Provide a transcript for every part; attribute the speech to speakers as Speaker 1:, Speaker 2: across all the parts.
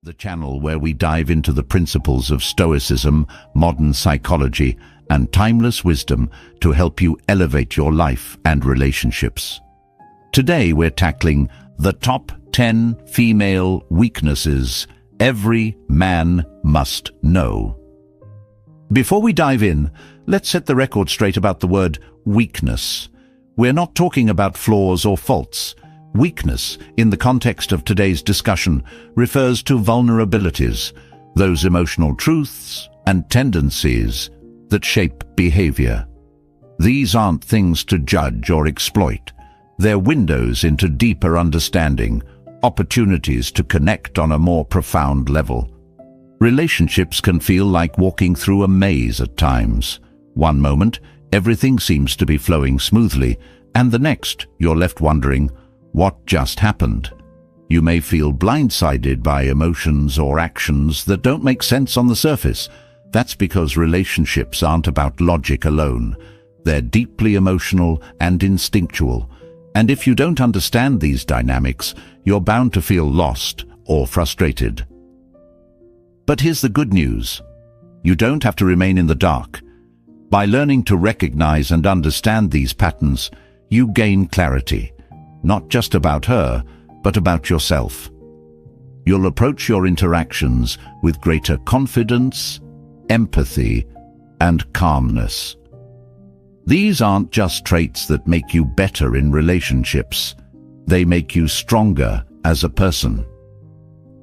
Speaker 1: the channel where we dive into the principles of Stoicism, modern psychology, and timeless wisdom to help you elevate your life and relationships. Today we're tackling the top 10 female weaknesses every man must know. Before we dive in, let's set the record straight about the word weakness. We're not talking about flaws or faults. Weakness, in the context of today's discussion, refers to vulnerabilities, those emotional truths and tendencies that shape behavior. These aren't things to judge or exploit. They're windows into deeper understanding, opportunities to connect on a more profound level. Relationships can feel like walking through a maze at times. One moment, everything seems to be flowing smoothly, and the next, you're left wondering, what just happened? You may feel blindsided by emotions or actions that don't make sense on the surface. That's because relationships aren't about logic alone. They're deeply emotional and instinctual. And if you don't understand these dynamics, you're bound to feel lost or frustrated. But here's the good news. You don't have to remain in the dark. By learning to recognize and understand these patterns, you gain clarity. Not just about her, but about yourself. You'll approach your interactions with greater confidence, empathy, and calmness. These aren't just traits that make you better in relationships. They make you stronger as a person.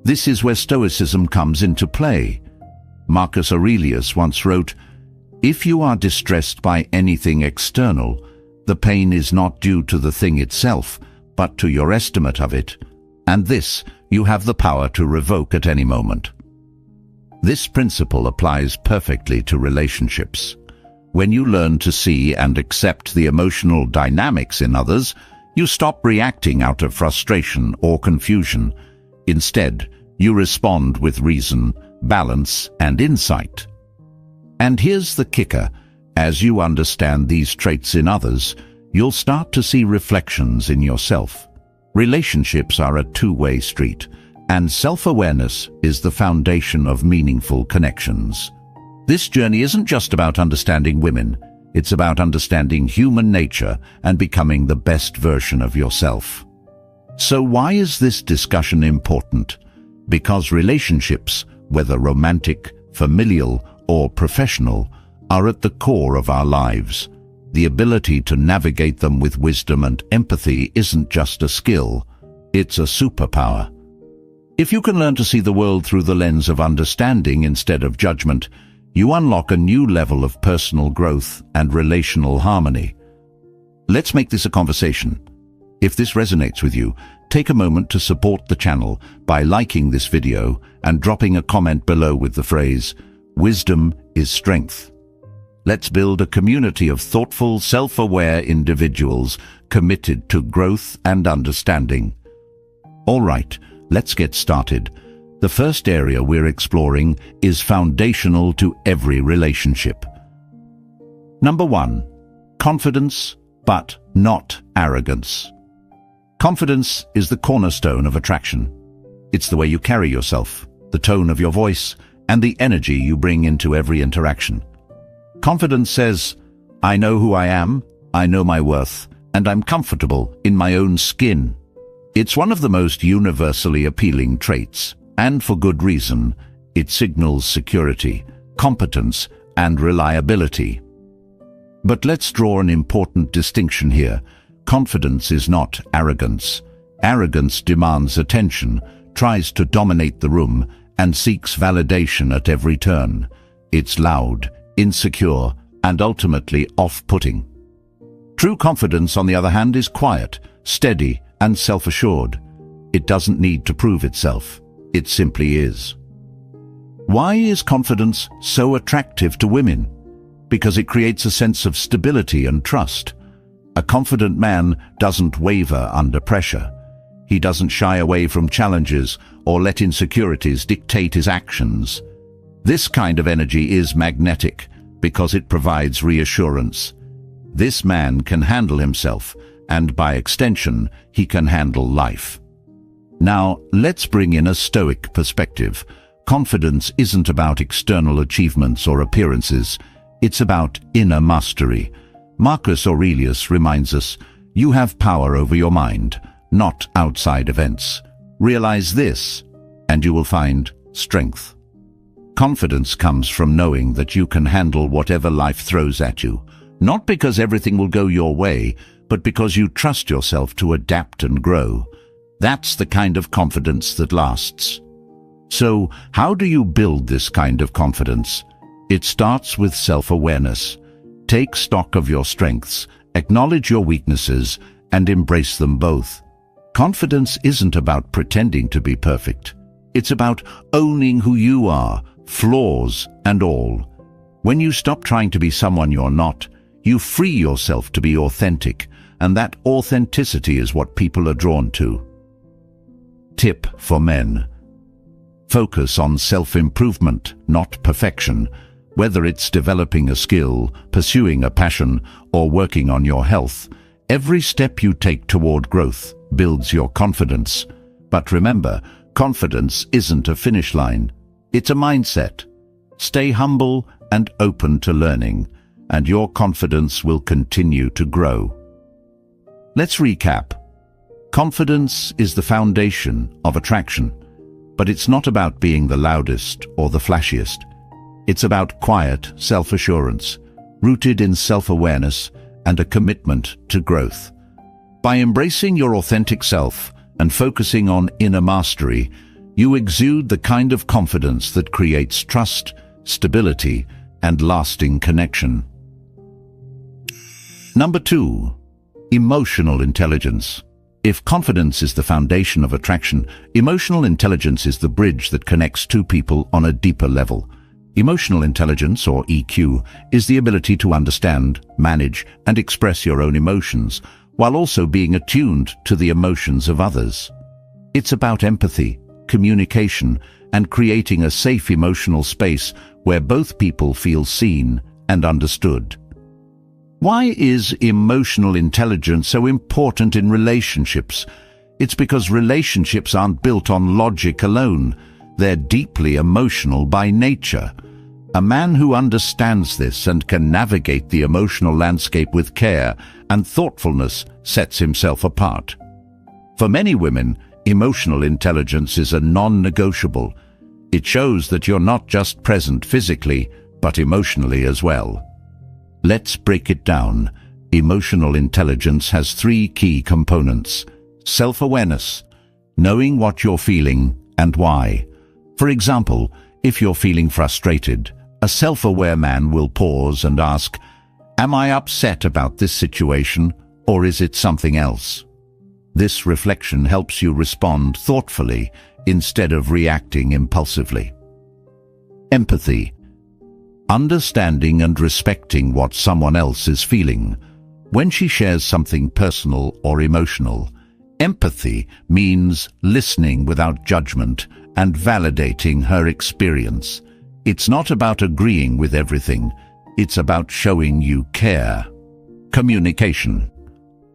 Speaker 1: This is where Stoicism comes into play. Marcus Aurelius once wrote, "If you are distressed by anything external, the pain is not due to the thing itself, but to your estimate of it, and this you have the power to revoke at any moment." This principle applies perfectly to relationships. When you learn to see and accept the emotional dynamics in others, you stop reacting out of frustration or confusion. Instead, you respond with reason, balance, and insight. And here's the kicker. As you understand these traits in others, you'll start to see reflections in yourself. Relationships are a two-way street, and self-awareness is the foundation of meaningful connections. This journey isn't just about understanding women. It's about understanding human nature and becoming the best version of yourself. So why is this discussion important? Because relationships, whether romantic, familial, or professional, are at the core of our lives. The ability to navigate them with wisdom and empathy isn't just a skill, it's a superpower. If you can learn to see the world through the lens of understanding instead of judgment, you unlock a new level of personal growth and relational harmony. Let's make this a conversation. If this resonates with you, take a moment to support the channel by liking this video and dropping a comment below with the phrase, "Wisdom is strength." Let's build a community of thoughtful, self-aware individuals committed to growth and understanding. All right, let's get started. The first area we're exploring is foundational to every relationship. Number 1, confidence, but not arrogance. Confidence is the cornerstone of attraction. It's the way you carry yourself, the tone of your voice, and the energy you bring into every interaction. Confidence says, "I know who I am, I know my worth, and I'm comfortable in my own skin." It's one of the most universally appealing traits, and for good reason. It signals security, competence, and reliability. But let's draw an important distinction here. Confidence is not arrogance. Arrogance demands attention, tries to dominate the room, and seeks validation at every turn. It's loud, insecure, and ultimately off-putting. True confidence, on the other hand, is quiet, steady, and self-assured. It doesn't need to prove itself. It simply is. Why is confidence so attractive to women? Because it creates a sense of stability and trust. A confident man doesn't waver under pressure. He doesn't shy away from challenges or let insecurities dictate his actions. This kind of energy is magnetic because it provides reassurance. This man can handle himself, and by extension, he can handle life. Now, let's bring in a Stoic perspective. Confidence isn't about external achievements or appearances. It's about inner mastery. Marcus Aurelius reminds us, you have power over your mind, not outside events. Realize this, and you will find strength. Confidence comes from knowing that you can handle whatever life throws at you, not because everything will go your way, but because you trust yourself to adapt and grow. That's the kind of confidence that lasts. So, how do you build this kind of confidence? It starts with self-awareness. Take stock of your strengths, acknowledge your weaknesses, and embrace them both. Confidence isn't about pretending to be perfect. It's about owning who you are, flaws and all. When you stop trying to be someone you're not, you free yourself to be authentic, and that authenticity is what people are drawn to. Tip for men. Focus on self-improvement, not perfection. Whether it's developing a skill, pursuing a passion, or working on your health, every step you take toward growth builds your confidence. But remember, confidence isn't a finish line. It's a mindset. Stay humble and open to learning, and your confidence will continue to grow. Let's recap. Confidence is the foundation of attraction, but it's not about being the loudest or the flashiest. It's about quiet self-assurance, rooted in self-awareness and a commitment to growth. By embracing your authentic self and focusing on inner mastery, you exude the kind of confidence that creates trust, stability, and lasting connection. Number 2, emotional intelligence. If confidence is the foundation of attraction, emotional intelligence is the bridge that connects two people on a deeper level. Emotional intelligence, or EQ, is the ability to understand, manage, and express your own emotions, while also being attuned to the emotions of others. It's about empathy, communication, and creating a safe emotional space where both people feel seen and understood. Why is emotional intelligence so important in relationships? It's because relationships aren't built on logic alone. They're deeply emotional by nature. A man who understands this and can navigate the emotional landscape with care and thoughtfulness sets himself apart. For many women, emotional intelligence is a non-negotiable. It shows that you're not just present physically, but emotionally as well. Let's break it down. Emotional intelligence has 3 key components. Self-awareness, knowing what you're feeling and why. For example, if you're feeling frustrated, a self-aware man will pause and ask, "Am I upset about this situation, or is it something else?" This reflection helps you respond thoughtfully instead of reacting impulsively. Empathy, understanding and respecting what someone else is feeling. When she shares something personal or emotional, empathy means listening without judgment and validating her experience. It's not about agreeing with everything, it's about showing you care. Communication,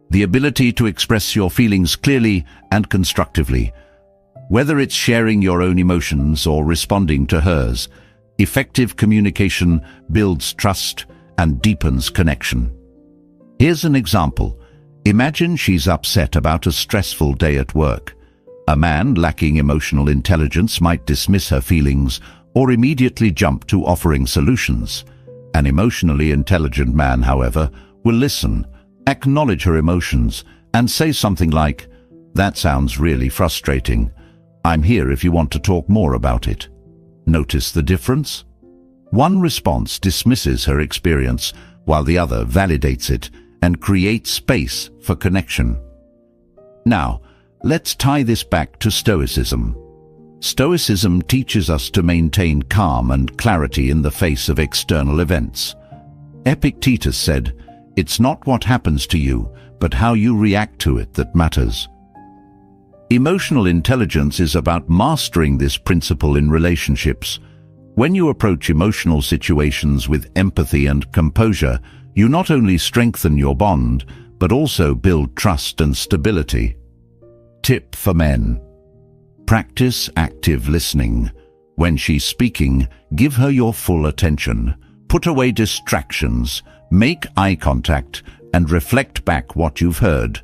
Speaker 1: the ability to express your feelings clearly and constructively. Whether it's sharing your own emotions or responding to hers, effective communication builds trust and deepens connection. Here's an example. Imagine she's upset about a stressful day at work. A man lacking emotional intelligence might dismiss her feelings or immediately jump to offering solutions. An emotionally intelligent man, however, will listen, acknowledge her emotions, and say something like, "That sounds really frustrating. I'm here if you want to talk more about it." Notice the difference? One response dismisses her experience, while the other validates it and creates space for connection. Now, let's tie this back to Stoicism. Stoicism teaches us to maintain calm and clarity in the face of external events. Epictetus said, "It's not what happens to you, but how you react to it that matters." Emotional intelligence is about mastering this principle in relationships. When you approach emotional situations with empathy and composure, you not only strengthen your bond, but also build trust and stability. Tip for men. Practice active listening. When she's speaking, give her your full attention. Put away distractions, make eye contact, and reflect back what you've heard.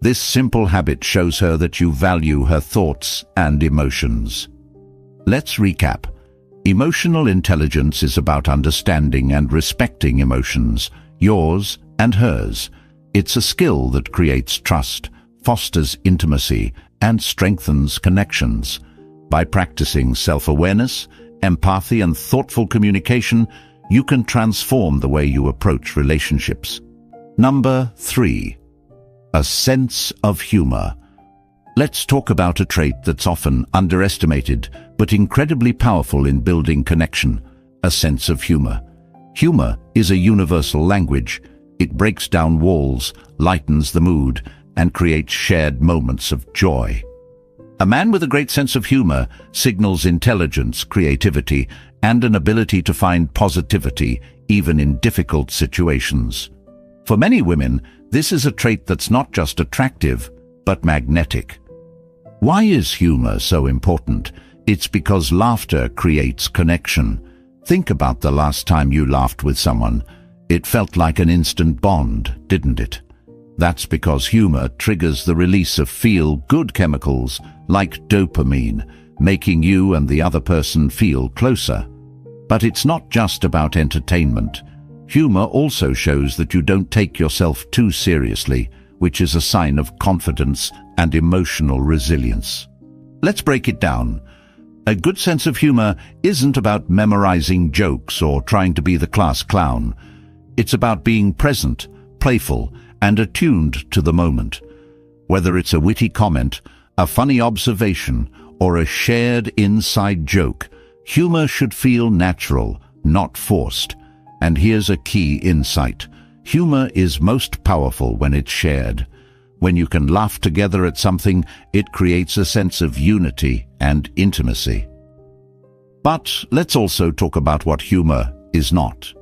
Speaker 1: This simple habit shows her that you value her thoughts and emotions. Let's recap. Emotional intelligence is about understanding and respecting emotions, yours and hers. It's a skill that creates trust, fosters intimacy, and strengthens connections. By practicing self-awareness, empathy, and thoughtful communication, you can transform the way you approach relationships. Number 3. A sense of humor. Let's talk about a trait that's often underestimated but incredibly powerful in building connection: a sense of humor. Humor is a universal language. It breaks down walls, lightens the mood, and creates shared moments of joy. A man with a great sense of humor signals intelligence, creativity, and an ability to find positivity even in difficult situations. For many women, this is a trait that's not just attractive, but magnetic. Why is humor so important? It's because laughter creates connection. Think about the last time you laughed with someone. It felt like an instant bond, didn't it? That's because humor triggers the release of feel-good chemicals like dopamine, making you and the other person feel closer. But it's not just about entertainment. Humor also shows that you don't take yourself too seriously, which is a sign of confidence and emotional resilience. Let's break it down. A good sense of humor isn't about memorizing jokes or trying to be the class clown. It's about being present, playful, and attuned to the moment. Whether it's a witty comment, a funny observation, or a shared inside joke, humor should feel natural, not forced. And here's a key insight. Humor is most powerful when it's shared. When you can laugh together at something, it creates a sense of unity and intimacy. But let's also talk about what humor is not.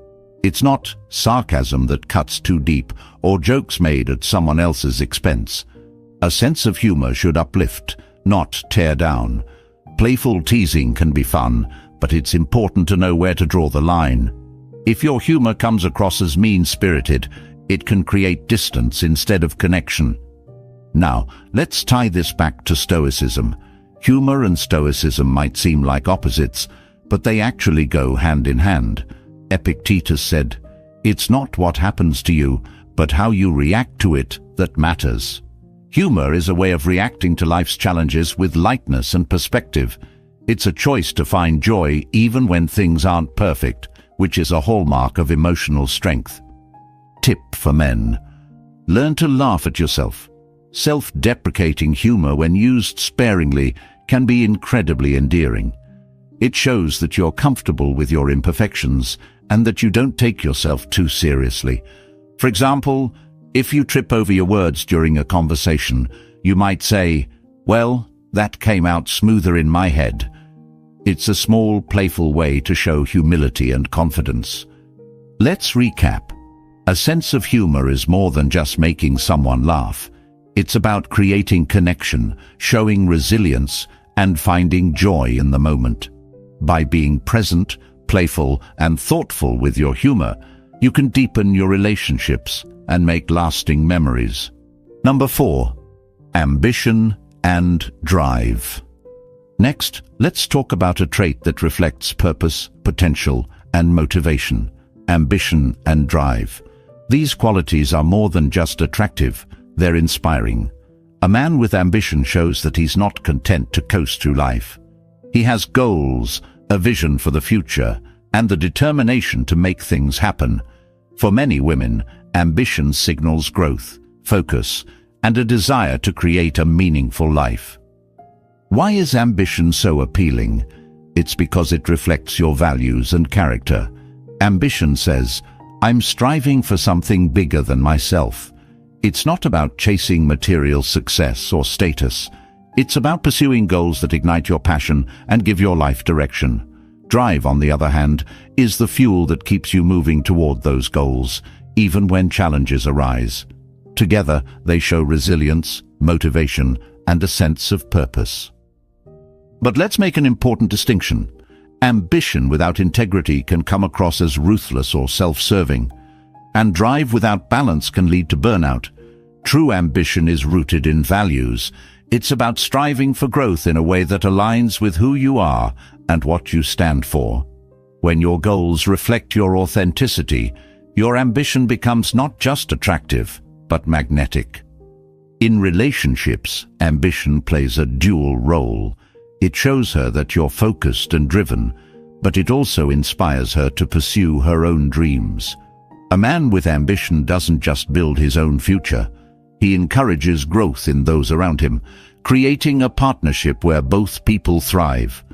Speaker 1: It's not sarcasm that cuts too deep or jokes made at someone else's expense. A sense of humor should uplift, not tear down. Playful teasing can be fun, but it's important to know where to draw the line. If your humor comes across as mean-spirited, it can create distance instead of connection. Now, let's tie this back to Stoicism. Humor and Stoicism might seem like opposites, but they actually go hand in hand. Epictetus said, "It's not what happens to you, but how you react to it that matters." Humor is a way of reacting to life's challenges with lightness and perspective. It's a choice to find joy even when things aren't perfect, which is a hallmark of emotional strength. Tip for men: learn to laugh at yourself. Self-deprecating humor, when used sparingly, can be incredibly endearing. It shows that you're comfortable with your imperfections and that you don't take yourself too seriously. For example, if you trip over your words during a conversation, you might say, "Well, that came out smoother in my head." It's a small, playful way to show humility and confidence. Let's recap. A sense of humor is more than just making someone laugh. It's about creating connection, showing resilience, and finding joy in the moment. By being present, playful, and thoughtful with your humor, you can deepen your relationships and make lasting memories. Number 4. Ambition and drive. Next, let's talk about a trait that reflects purpose, potential, and motivation: ambition and drive. These qualities are more than just attractive, they're inspiring. A man with ambition shows that he's not content to coast through life. He has goals, a vision for the future, and the determination to make things happen. For many women, ambition signals growth, focus, and a desire to create a meaningful life. Why is ambition so appealing? It's because it reflects your values and character. Ambition says, "I'm striving for something bigger than myself." It's not about chasing material success or status. It's about pursuing goals that ignite your passion and give your life direction. Drive, on the other hand, is the fuel that keeps you moving toward those goals, even when challenges arise. Together, they show resilience, motivation, and a sense of purpose. But let's make an important distinction. Ambition without integrity can come across as ruthless or self-serving, and drive without balance can lead to burnout. True ambition is rooted in values. It's about striving for growth in a way that aligns with who you are and what you stand for. When your goals reflect your authenticity, your ambition becomes not just attractive, but magnetic. In relationships, ambition plays a dual role. It shows her that you're focused and driven, but it also inspires her to pursue her own dreams. A man with ambition doesn't just build his own future. He encourages growth in those around him, creating a partnership where both people thrive.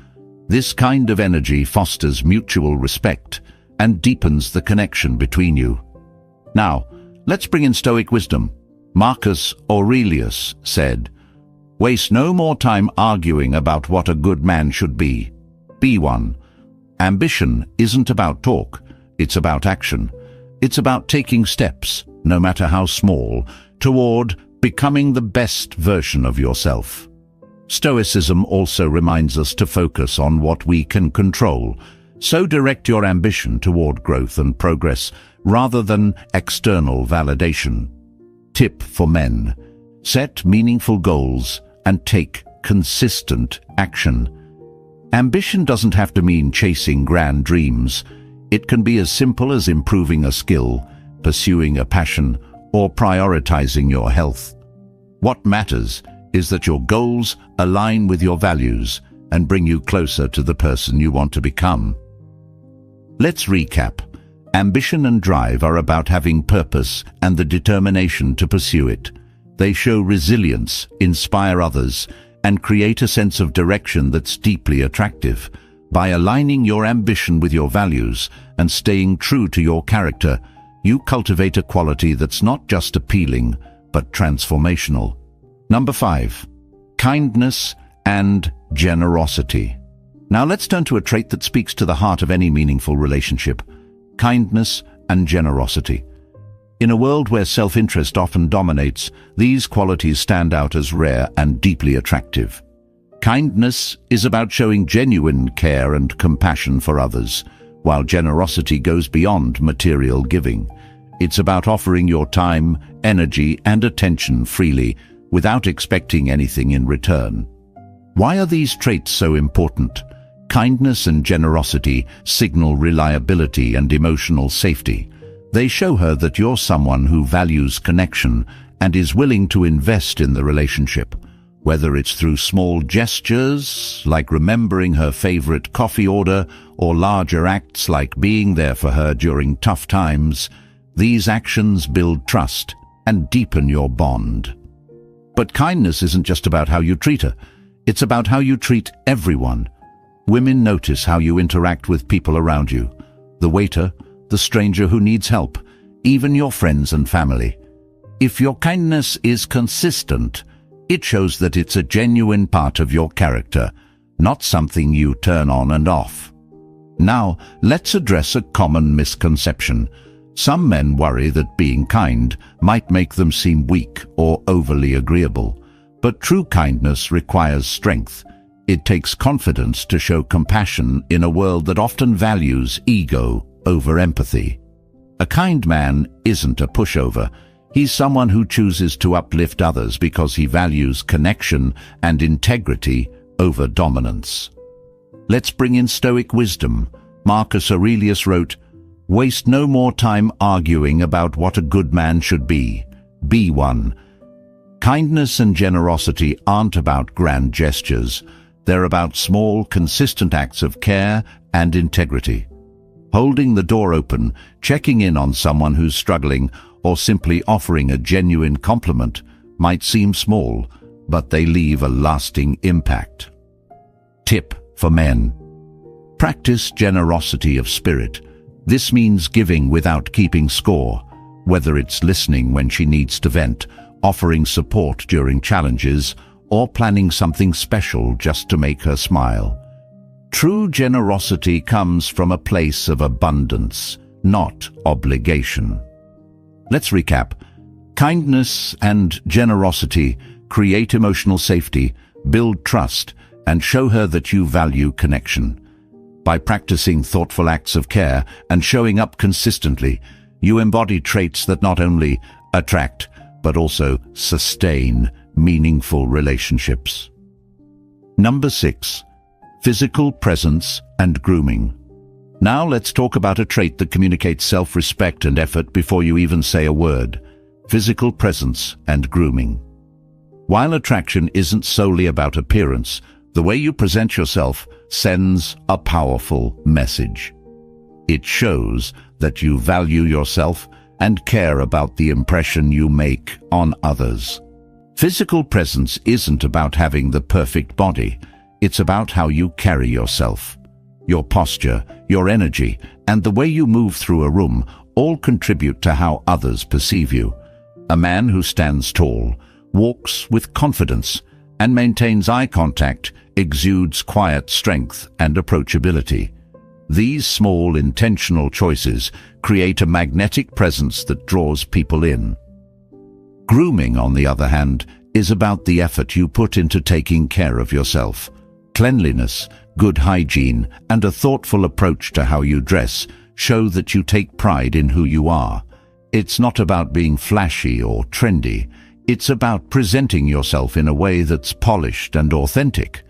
Speaker 1: This kind of energy fosters mutual respect and deepens the connection between you. Now, let's bring in Stoic wisdom. Marcus Aurelius said, "Waste no more time arguing about what a good man should be. Be one." Ambition isn't about talk, it's about action. It's about taking steps, no matter how small, toward becoming the best version of yourself. Stoicism also reminds us to focus on what we can control, so direct your ambition toward growth and progress rather than external validation. Tip for men: set meaningful goals and take consistent action. Ambition doesn't have to mean chasing grand dreams. It can be as simple as improving a skill, pursuing a passion, or prioritizing your health. What matters is that your goals align with your values and bring you closer to the person you want to become. Let's recap. Ambition and drive are about having purpose and the determination to pursue it. They show resilience, inspire others, and create a sense of direction that's deeply attractive. By aligning your ambition with your values and staying true to your character, you cultivate a quality that's not just appealing, but transformational. Number 5. Kindness and generosity. Now let's turn to a trait that speaks to the heart of any meaningful relationship: kindness and generosity. In a world where self-interest often dominates, these qualities stand out as rare and deeply attractive. Kindness is about showing genuine care and compassion for others, while generosity goes beyond material giving. It's about offering your time, energy, and attention freely, without expecting anything in return. Why are these traits so important? Kindness and generosity signal reliability and emotional safety. They show her that you're someone who values connection and is willing to invest in the relationship. Whether it's through small gestures, like remembering her favorite coffee order, or larger acts like being there for her during tough times, these actions build trust and deepen your bond. But kindness isn't just about how you treat her. It's about how you treat everyone. Women notice how you interact with people around you: the waiter, the stranger who needs help, even your friends and family. If your kindness is consistent, it shows that it's a genuine part of your character, not something you turn on and off. Now, let's address a common misconception. Some men worry that being kind might make them seem weak or overly agreeable. But true kindness requires strength. It takes confidence to show compassion in a world that often values ego over empathy. A kind man isn't a pushover. He's someone who chooses to uplift others because he values connection and integrity over dominance. Let's bring in Stoic wisdom. Marcus Aurelius wrote, "Waste no more time arguing about what a good man should be. Be one." Kindness and generosity aren't about grand gestures. They're about small, consistent acts of care and integrity. Holding the door open, checking in on someone who's struggling, or simply offering a genuine compliment might seem small, but they leave a lasting impact. Tip for men: practice generosity of spirit. This means giving without keeping score, whether it's listening when she needs to vent, offering support during challenges, or planning something special just to make her smile. True generosity comes from a place of abundance, not obligation. Let's recap. Kindness and generosity create emotional safety, build trust, and show her that you value connection. By practicing thoughtful acts of care and showing up consistently, you embody traits that not only attract, but also sustain meaningful relationships. Number 6. Physical presence and grooming. Now let's talk about a trait that communicates self-respect and effort before you even say a word: physical presence and grooming. While attraction isn't solely about appearance, the way you present yourself sends a powerful message. It shows that you value yourself and care about the impression you make on others. Physical presence isn't about having the perfect body. It's about how you carry yourself. Your posture, your energy, and the way you move through a room all contribute to how others perceive you. A man who stands tall, walks with confidence, and maintains eye contact exudes quiet strength and approachability. These small, intentional choices create a magnetic presence that draws people in. Grooming, on the other hand, is about the effort you put into taking care of yourself. Cleanliness, good hygiene, and a thoughtful approach to how you dress show that you take pride in who you are. It's not about being flashy or trendy. It's about presenting yourself in a way that's polished and authentic.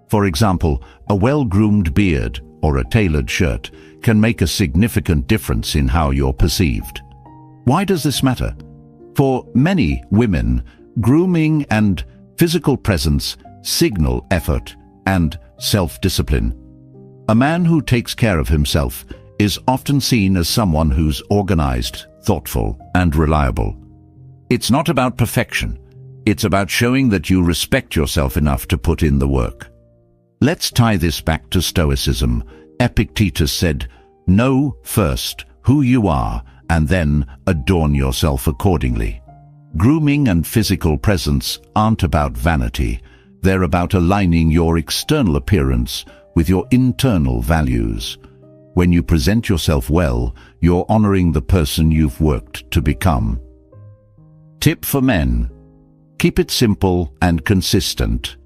Speaker 1: For example, a well-groomed beard or a tailored shirt can make a significant difference in how you're perceived. Why does this matter? For many women, grooming and physical presence signal effort and self-discipline. A man who takes care of himself is often seen as someone who's organized, thoughtful, and reliable. It's not about perfection. It's about showing that you respect yourself enough to put in the work. Let's tie this back to Stoicism. Epictetus said, "Know first who you are, and then adorn yourself accordingly." Grooming and physical presence aren't about vanity. They're about aligning your external appearance with your internal values. When you present yourself well, you're honoring the person you've worked to become. Tip for men: keep it simple and consistent.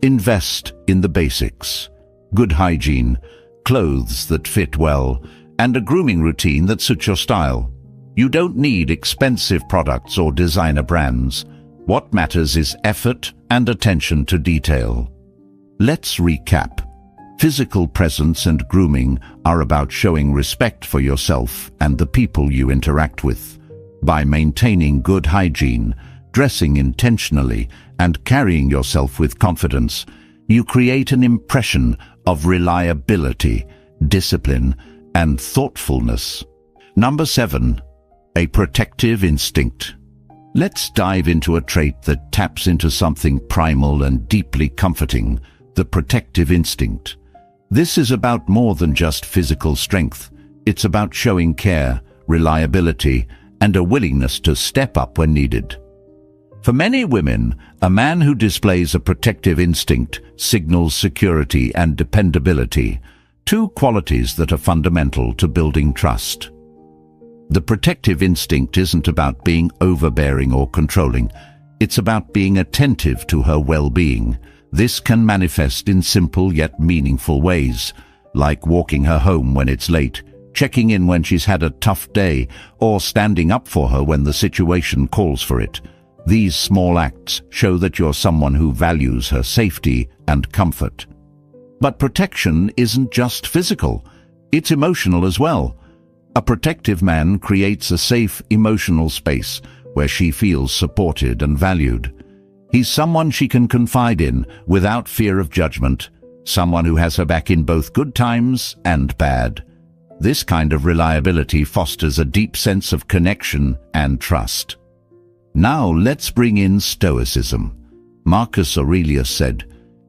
Speaker 1: Invest in the basics: good hygiene, clothes that fit well, and a grooming routine that suits your style. You don't need expensive products or designer brands. What matters is effort and attention to detail. Let's recap. Physical presence and grooming are about showing respect for yourself and the people you interact with. By maintaining good hygiene, dressing intentionally, and carrying yourself with confidence, you create an impression of reliability, discipline, and thoughtfulness. Number 7. A protective instinct. Let's dive into a trait that taps into something primal and deeply comforting: the protective instinct. This is about more than just physical strength. It's about showing care, reliability, and a willingness to step up when needed. For many women, a man who displays a protective instinct signals security and dependability, two qualities that are fundamental to building trust. The protective instinct isn't about being overbearing or controlling. It's about being attentive to her well-being. This can manifest in simple yet meaningful ways, like walking her home when it's late, checking in when she's had a tough day, or standing up for her when the situation calls for it. These small acts show that you're someone who values her safety and comfort. But protection isn't just physical. It's emotional as well. A protective man creates a safe emotional space where she feels supported and valued. He's someone she can confide in without fear of judgment, someone who has her back in both good times and bad. This kind of reliability fosters a deep sense of connection and trust. Now let's bring in Stoicism. Marcus Aurelius said,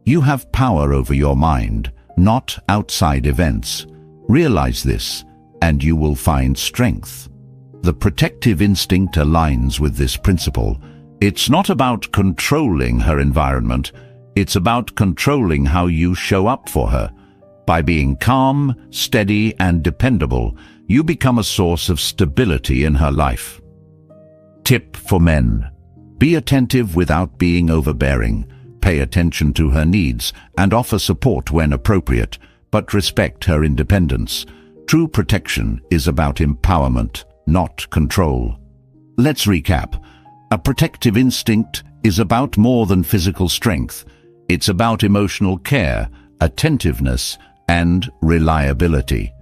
Speaker 1: "You have power over your mind, not outside events. Realize this, and you will find strength." The protective instinct aligns with this principle. It's not about controlling her environment. It's about controlling how you show up for her. By being calm, steady, and dependable, you become a source of stability in her life. Tip for men: be attentive without being overbearing. pay attention to her needs and offer support when appropriate, but respect her independence. True protection is about empowerment, not control. Let's recap. A protective instinct is about more than physical strength. It's about emotional care, attentiveness, and reliability.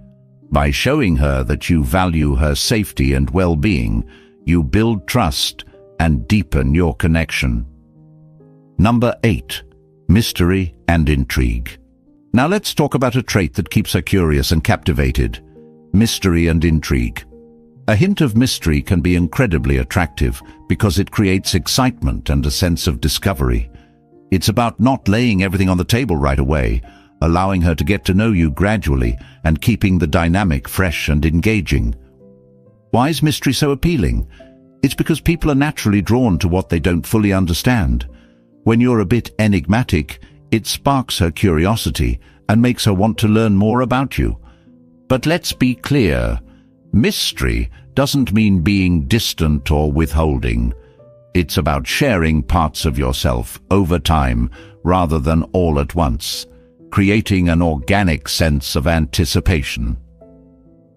Speaker 1: By showing her that you value her safety and well-being, you build trust and deepen your connection. Number 8. Mystery and intrigue. Now let's talk about a trait that keeps her curious and captivated. Mystery and intrigue. A hint of mystery can be incredibly attractive because it creates excitement and a sense of discovery. It's about not laying everything on the table right away, allowing her to get to know you gradually and keeping the dynamic fresh and engaging. Why is mystery so appealing? It's because people are naturally drawn to what they don't fully understand. When you're a bit enigmatic, it sparks her curiosity and makes her want to learn more about you. But let's be clear. Mystery doesn't mean being distant or withholding. It's about sharing parts of yourself over time rather than all at once, creating an organic sense of anticipation.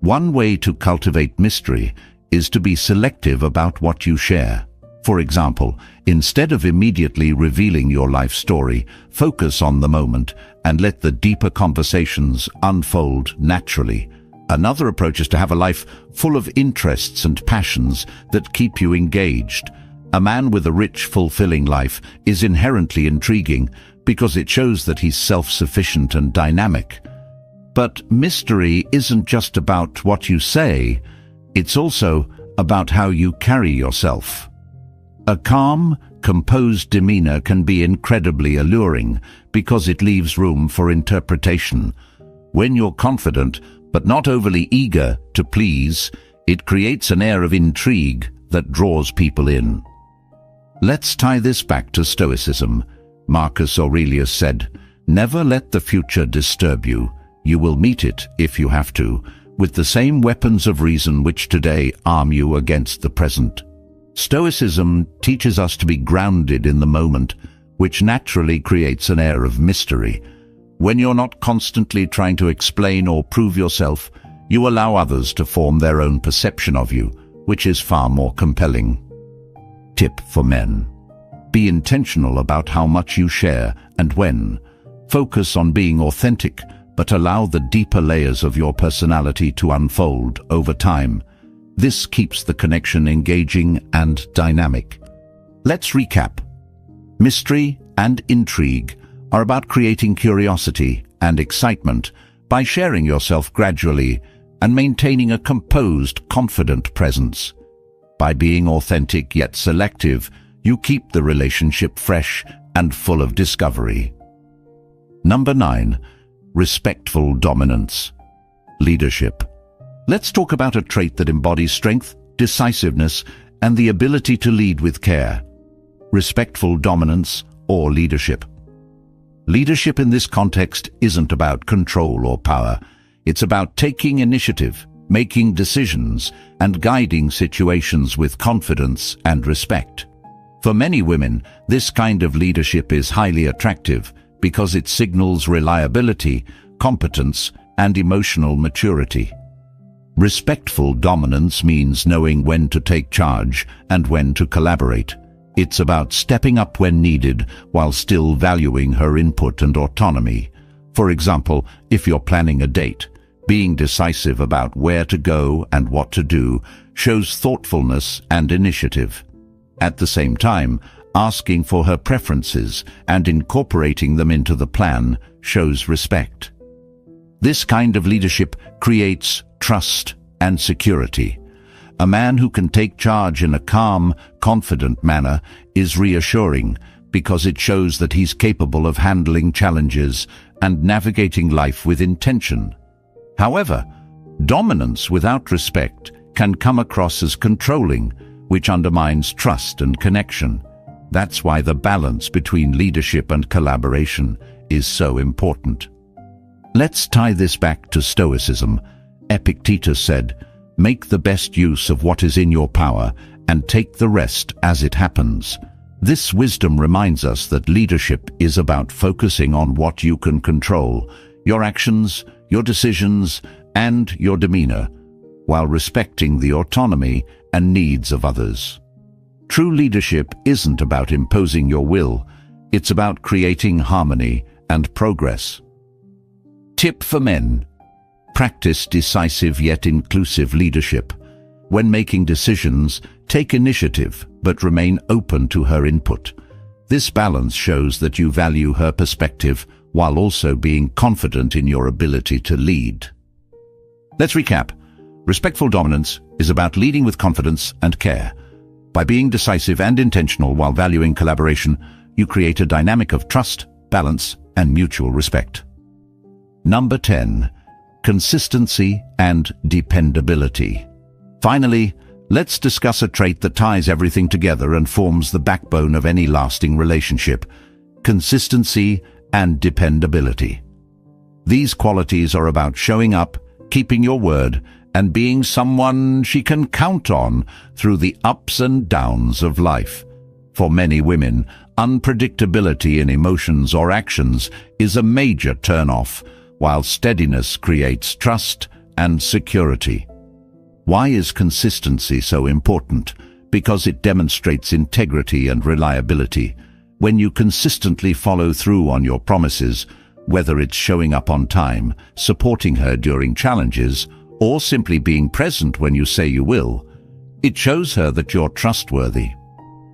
Speaker 1: One way to cultivate mystery is to be selective about what you share. For example, instead of immediately revealing your life story, focus on the moment and let the deeper conversations unfold naturally. Another approach is to have a life full of interests and passions that keep you engaged. A man with a rich, fulfilling life is inherently intriguing because it shows that he's self-sufficient and dynamic. But mystery isn't just about what you say, it's also about how you carry yourself. A calm, composed demeanor can be incredibly alluring because it leaves room for interpretation. When you're confident, but not overly eager to please, it creates an air of intrigue that draws people in. Let's tie this back to Stoicism. Marcus Aurelius said, "Never let the future disturb you. You will meet it, if you have to, with the same weapons of reason which today arm you against the present." Stoicism teaches us to be grounded in the moment, which naturally creates an air of mystery. When you're not constantly trying to explain or prove yourself, you allow others to form their own perception of you, which is far more compelling. Tip for men. Be intentional about how much you share and when. Focus on being authentic, but allow the deeper layers of your personality to unfold over time. This keeps the connection engaging and dynamic. Let's recap. Mystery and intrigue are about creating curiosity and excitement by sharing yourself gradually and maintaining a composed, confident presence. By being authentic yet selective, you keep the relationship fresh and full of discovery. Number 9. Respectful dominance. Leadership. Let's talk about a trait that embodies strength, decisiveness, and the ability to lead with care. Respectful dominance or leadership. Leadership in this context isn't about control or power. It's about taking initiative, making decisions, and guiding situations with confidence and respect. For many women, this kind of leadership is highly attractive because it signals reliability, competence, and emotional maturity. Respectful dominance means knowing when to take charge and when to collaborate. It's about stepping up when needed while still valuing her input and autonomy. For example, if you're planning a date, being decisive about where to go and what to do shows thoughtfulness and initiative. At the same time, asking for her preferences and incorporating them into the plan shows respect. This kind of leadership creates trust and security. A man who can take charge in a calm, confident manner is reassuring because it shows that he's capable of handling challenges and navigating life with intention. However, dominance without respect can come across as controlling, which undermines trust and connection. That's why the balance between leadership and collaboration is so important. Let's tie this back to Stoicism. Epictetus said, "Make the best use of what is in your power and take the rest as it happens." This wisdom reminds us that leadership is about focusing on what you can control, your actions, your decisions, and your demeanor, while respecting the autonomy and needs of others. True leadership isn't about imposing your will, it's about creating harmony and progress. Tip for men: practice decisive yet inclusive leadership. When making decisions, take initiative but remain open to her input. This balance shows that you value her perspective while also being confident in your ability to lead. Let's recap. Respectful dominance is about leading with confidence and care. By being decisive and intentional while valuing collaboration, you create a dynamic of trust, balance, and mutual respect. Number 10. Consistency and dependability. Finally, let's discuss a trait that ties everything together and forms the backbone of any lasting relationship: consistency and dependability. These qualities are about showing up, keeping your word, and being someone she can count on through the ups and downs of life. For many women, unpredictability in emotions or actions is a major turn-off, while steadiness creates trust and security. Why is consistency so important? Because it demonstrates integrity and reliability. When you consistently follow through on your promises, whether it's showing up on time, supporting her during challenges, or simply being present when you say you will, it shows her that you're trustworthy.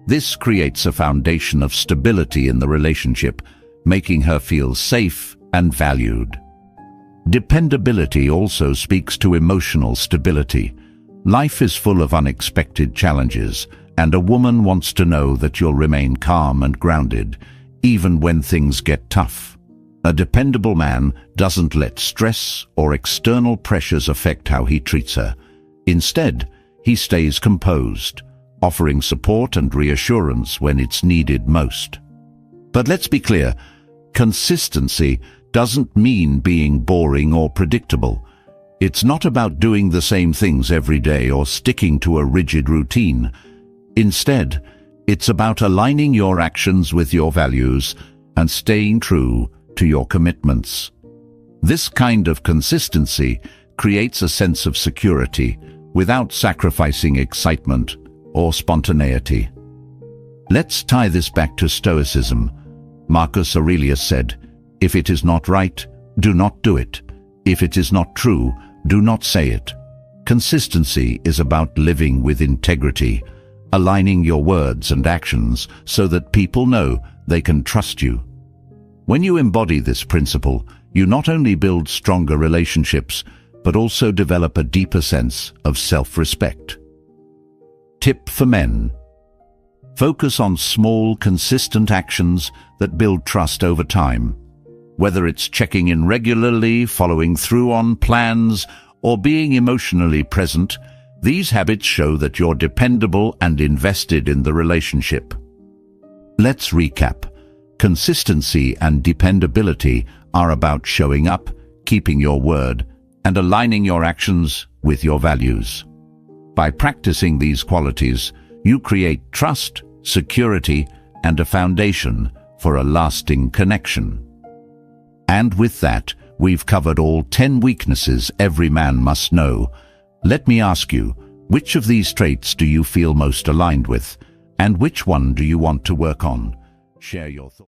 Speaker 1: This creates a foundation of stability in the relationship, making her feel safe and valued. Dependability also speaks to emotional stability. Life is full of unexpected challenges, and a woman wants to know that you'll remain calm and grounded, even when things get tough. A dependable man doesn't let stress or external pressures affect how he treats her. Instead, he stays composed, offering support and reassurance when it's needed most. But let's be clear, consistency doesn't mean being boring or predictable. It's not about doing the same things every day or sticking to a rigid routine. Instead, it's about aligning your actions with your values and staying true to your commitments. This kind of consistency creates a sense of security without sacrificing excitement or spontaneity. Let's tie this back to Stoicism. Marcus Aurelius said, "If it is not right, do not do it. If it is not true, do not say it." Consistency is about living with integrity, aligning your words and actions so that people know they can trust you. When you embody this principle, you not only build stronger relationships, but also develop a deeper sense of self-respect. Tip for men: focus on small, consistent actions that build trust over time. Whether it's checking in regularly, following through on plans, or being emotionally present, these habits show that you're dependable and invested in the relationship. Let's recap. Consistency and dependability are about showing up, keeping your word, and aligning your actions with your values. By practicing these qualities, you create trust, security, and a foundation for a lasting connection. And with that, we've covered all 10 weaknesses every man must know. Let me ask you, which of these traits do you feel most aligned with, and which one do you want to work on? Share your thoughts.